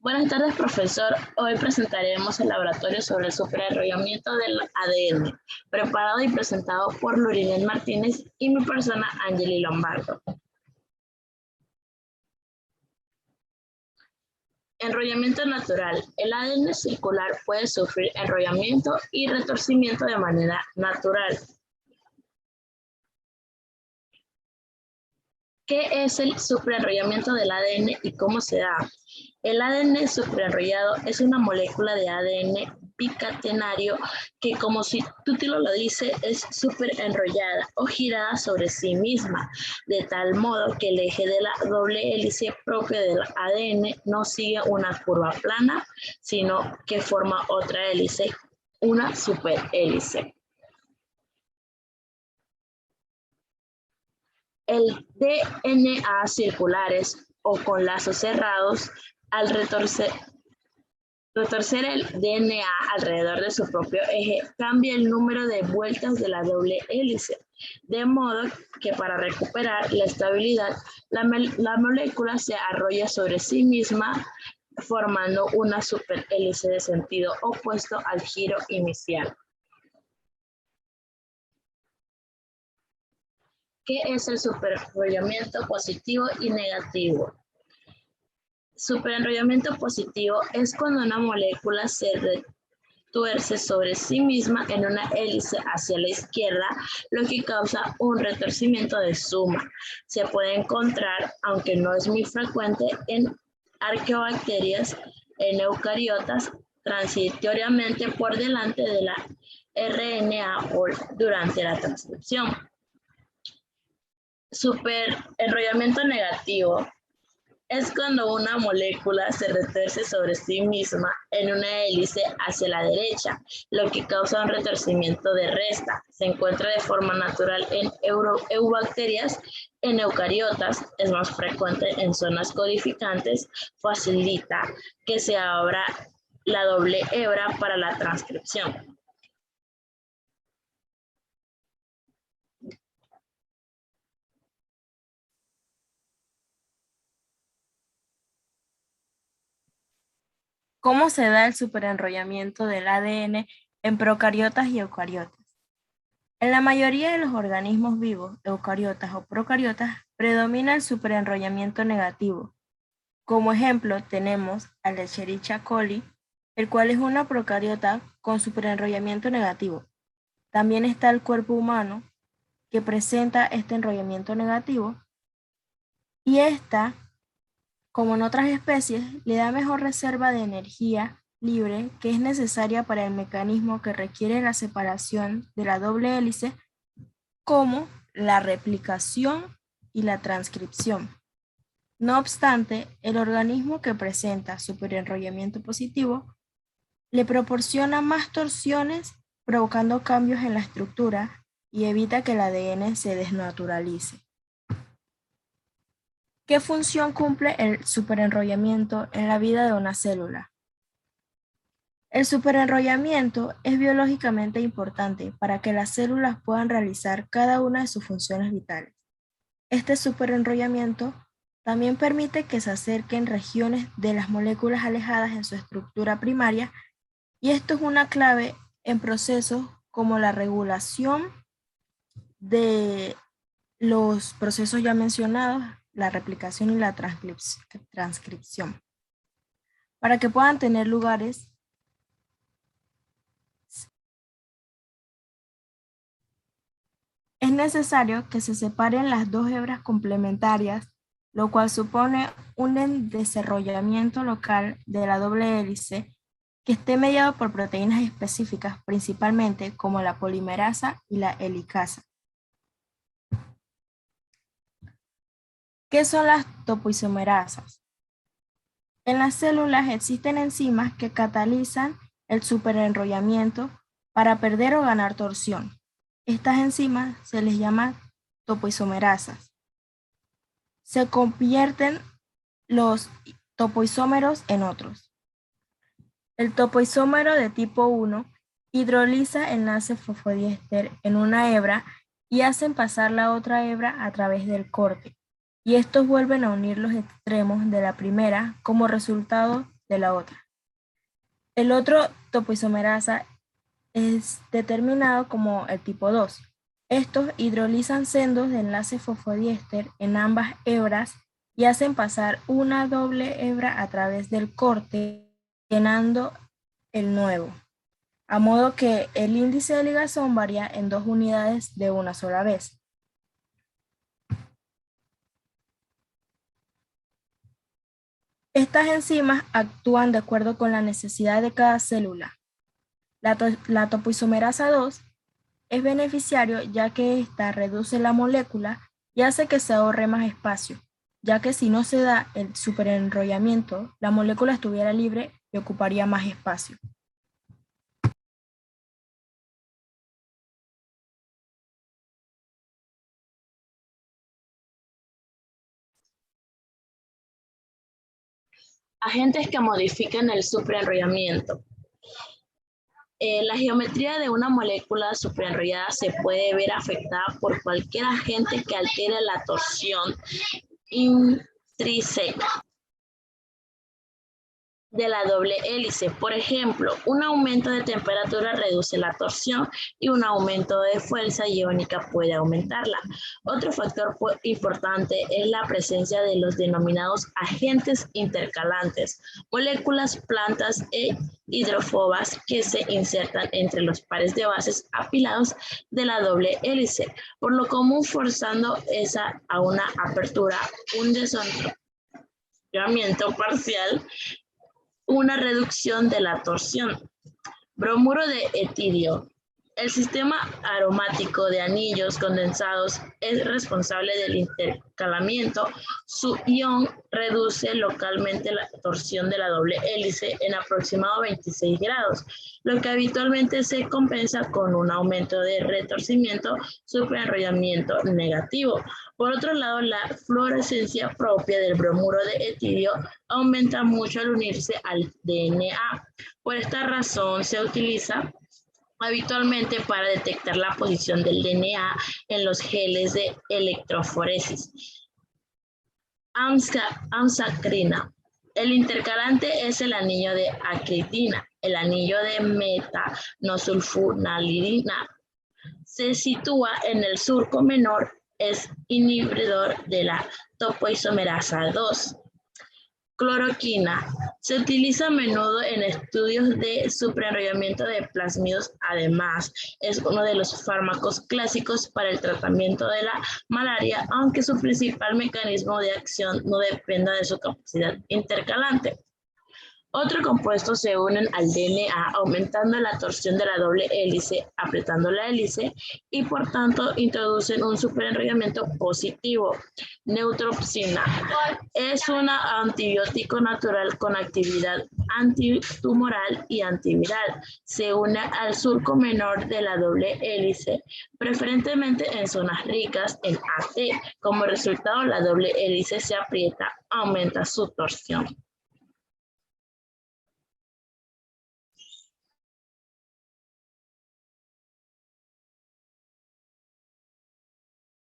Buenas tardes, profesor. Hoy presentaremos el laboratorio sobre el superenrollamiento del ADN, preparado y presentado por Lurinel Martínez y mi persona, Angeli Lombardo. Enrollamiento natural. El ADN circular puede sufrir enrollamiento y retorcimiento de manera natural. ¿Qué es el superenrollamiento del ADN y cómo se da? El ADN superenrollado es una molécula de ADN bicatenario que, como su título lo dice, es superenrollada o girada sobre sí misma, de tal modo que el eje de la doble hélice propio del ADN no sigue una curva plana, sino que forma otra hélice, una superhélice. El DNA circulares o con lazos cerrados, al retorcer el DNA alrededor de su propio eje, cambia el número de vueltas de la doble hélice, de modo que para recuperar la estabilidad, la molécula se arrolla sobre sí misma, formando una superhélice de sentido opuesto al giro inicial. ¿Qué es el superenrollamiento positivo y negativo? Superenrollamiento positivo es cuando una molécula se retuerce sobre sí misma en una hélice hacia la izquierda, lo que causa un retorcimiento de suma. Se puede encontrar, aunque no es muy frecuente, en arqueobacterias, en eucariotas, transitoriamente por delante de la RNA o durante la transcripción. Superenrollamiento negativo es cuando una molécula se retuerce sobre sí misma en una hélice hacia la derecha, lo que causa un retorcimiento de resta. Se encuentra de forma natural en eubacterias, en eucariotas, es más frecuente en zonas codificantes, facilita que se abra la doble hebra para la transcripción. ¿Cómo se da el superenrollamiento del ADN en procariotas y eucariotas? En la mayoría de los organismos vivos, eucariotas o procariotas, predomina el superenrollamiento negativo. Como ejemplo, tenemos a la Escherichia coli, el cual es una procariota con superenrollamiento negativo. También está el cuerpo humano, que presenta este enrollamiento negativo, y esta, como en otras especies, le da mejor reserva de energía libre que es necesaria para el mecanismo que requiere la separación de la doble hélice, como la replicación y la transcripción. No obstante, el organismo que presenta superenrollamiento positivo le proporciona más torsiones, provocando cambios en la estructura y evita que el ADN se desnaturalice. ¿Qué función cumple el superenrollamiento en la vida de una célula? El superenrollamiento es biológicamente importante para que las células puedan realizar cada una de sus funciones vitales. Este superenrollamiento también permite que se acerquen regiones de las moléculas alejadas en su estructura primaria, y esto es una clave en procesos como la regulación de los procesos ya mencionados, la replicación y la transcripción, para que puedan tener lugares. Es necesario que se separen las dos hebras complementarias, lo cual supone un desarrollamiento local de la doble hélice que esté mediado por proteínas específicas, principalmente como la polimerasa y la helicasa. ¿Qué son las topoisomerasas? En las células existen enzimas que catalizan el superenrollamiento para perder o ganar torsión. Estas enzimas se les llama topoisomerasas. Se convierten los topoisómeros en otros. El topoisómero de tipo 1 hidroliza enlace fosfodiéster en una hebra y hacen pasar la otra hebra a través del corte, y estos vuelven a unir los extremos de la primera como resultado de la otra. El otro topoisomerasa es determinado como el tipo 2. Estos hidrolizan sendos de enlace fosfodiéster en ambas hebras y hacen pasar una doble hebra a través del corte, llenando el nuevo, a modo que el índice de ligazón varía en 2 unidades de una sola vez. Estas enzimas actúan de acuerdo con la necesidad de cada célula. La topoisomerasa 2 es beneficiario ya que ésta reduce la molécula y hace que se ahorre más espacio, ya que si no se da el superenrollamiento, la molécula estuviera libre y ocuparía más espacio. Agentes que modifican el superenrollamiento. La geometría de una molécula superenrollada se puede ver afectada por cualquier agente que altere la torsión intrínseca de la doble hélice. Por ejemplo, un aumento de temperatura reduce la torsión y un aumento de fuerza iónica puede aumentarla. Otro factor importante es la presencia de los denominados agentes intercalantes, moléculas plantas e hidrófobas que se insertan entre los pares de bases apilados de la doble hélice, por lo común forzando esa a una apertura, un desenrollamiento parcial, una reducción de la torsión. Bromuro de etidio. El sistema aromático de anillos condensados es responsable del intercalamiento. Su ion reduce localmente la torsión de la doble hélice en aproximadamente 26 grados, lo que habitualmente se compensa con un aumento de retorcimiento, superenrollamiento negativo. Por otro lado, la fluorescencia propia del bromuro de etidio aumenta mucho al unirse al DNA. Por esta razón se utiliza habitualmente para detectar la posición del DNA en los geles de electroforesis. Ansacrina. El intercalante es el anillo de acritina. El anillo de metanosulfonalidina se sitúa en el surco menor, es inhibidor de la topoisomerasa 2. Cloroquina. Se utiliza a menudo en estudios de superenrollamiento de plásmidos. Además, es uno de los fármacos clásicos para el tratamiento de la malaria, aunque su principal mecanismo de acción no dependa de su capacidad intercalante. Otros compuestos se unen al DNA aumentando la torsión de la doble hélice, apretando la hélice y por tanto introducen un superenrollamiento positivo. Neutropsina es un antibiótico natural con actividad antitumoral y antiviral. Se une al surco menor de la doble hélice, preferentemente en zonas ricas en AT. Como resultado, la doble hélice se aprieta, aumenta su torsión.